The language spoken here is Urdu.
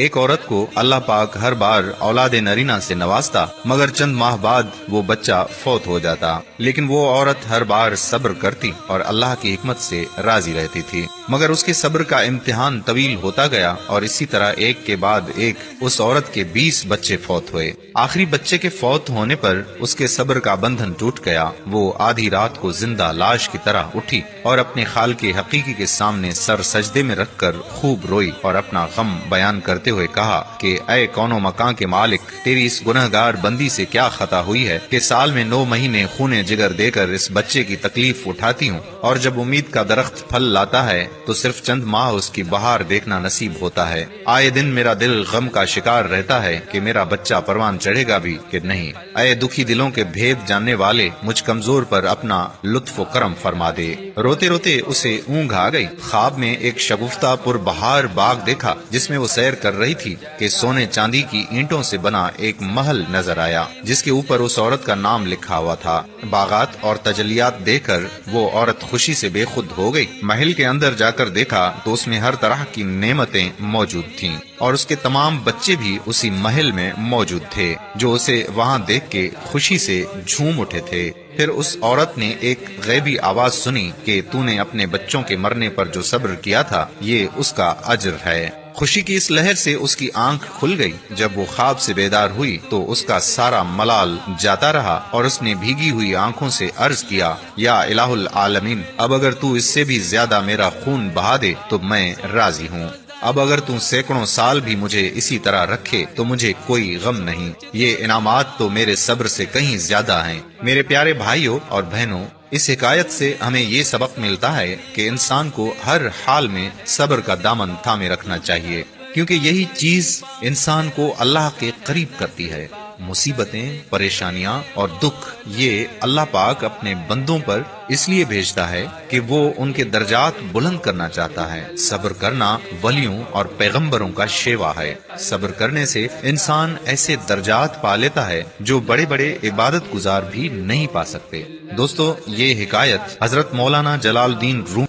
ایک عورت کو اللہ پاک ہر بار اولاد نرینہ سے نوازتا، مگر چند ماہ بعد وہ بچہ فوت ہو جاتا، لیکن وہ عورت ہر بار صبر کرتی اور اللہ کی حکمت سے راضی رہتی تھی، مگر اس کے صبر کا امتحان طویل ہوتا گیا اور اسی طرح ایک کے بعد ایک اس عورت کے 20 بچے فوت ہوئے۔ آخری بچے کے فوت ہونے پر اس کے صبر کا بندھن ٹوٹ گیا، وہ آدھی رات کو زندہ لاش کی طرح اٹھی اور اپنے خالق حقیقی کے سامنے سر سجدے میں رکھ کر خوب روئی اور اپنا غم بیان کرتے ہوئے کہا کہ اے کون و مکان کے مالک، تیری اس گنہگار بندی سے کیا خطا ہوئی ہے کہ سال میں 9 مہینے خون جگر دے کر اس بچے کی تکلیف اٹھاتی ہوں، اور جب امید کا درخت پھل لاتا ہے تو صرف چند ماہ اس کی بہار دیکھنا نصیب ہوتا ہے۔ آئے دن میرا دل غم کا شکار رہتا ہے کہ میرا بچہ پروان چڑھے گا بھی کہ نہیں۔ اے دکھی دلوں کے بھید جاننے والے، مجھ کمزور پر اپنا لطف و کرم فرما دے۔ روتے روتے اسے اونگ آ گئی۔ خواب میں ایک شگفتہ پر بہار باغ دیکھا جس میں وہ سیر کر رہی تھی کہ سونے چاندی کی اینٹوں سے بنا ایک محل نظر آیا جس کے اوپر اس عورت کا نام لکھا ہوا تھا۔ باغات اور تجلیات دیکھ کر وہ عورت خوشی سے بے خود ہو گئی۔ محل کے اندر جا کر دیکھا تو اس میں ہر طرح کی نعمتیں موجود تھیں اور اس کے تمام بچے بھی اسی محل میں موجود تھے جو اسے وہاں دیکھ کے خوشی سے جھوم اٹھے تھے۔ پھر اس عورت نے ایک غیبی آواز سنی کہ تو نے اپنے بچوں کے مرنے پر جو صبر کیا تھا یہ اس کا اجر ہے۔ خوشی کی اس لہر سے اس کی آنکھ کھل گئی۔ جب وہ خواب سے بیدار ہوئی تو اس کا سارا ملال جاتا رہا اور اس نے بھیگی ہوئی آنکھوں سے عرض کیا، یا الہ العالمین، اب اگر تو اس سے بھی زیادہ میرا خون بہا دے تو میں راضی ہوں۔ اب اگر تم سینکڑوں سال بھی مجھے اسی طرح رکھے تو مجھے کوئی غم نہیں۔ یہ انعامات تو میرے صبر سے کہیں زیادہ ہیں۔ میرے پیارے بھائیوں اور بہنوں، اس حکایت سے ہمیں یہ سبق ملتا ہے کہ انسان کو ہر حال میں صبر کا دامن تھامے رکھنا چاہیے، کیونکہ یہی چیز انسان کو اللہ کے قریب کرتی ہے۔ مصیبتیں، پریشانیاں اور دکھ یہ اللہ پاک اپنے بندوں پر اس لیے بھیجتا ہے کہ وہ ان کے درجات بلند کرنا چاہتا ہے۔ صبر کرنا ولیوں اور پیغمبروں کا شیوا ہے۔ صبر کرنے سے انسان ایسے درجات پا لیتا ہے جو بڑے بڑے عبادت گزار بھی نہیں پا سکتے۔ دوستو، یہ حکایت حضرت مولانا جلال الدین روم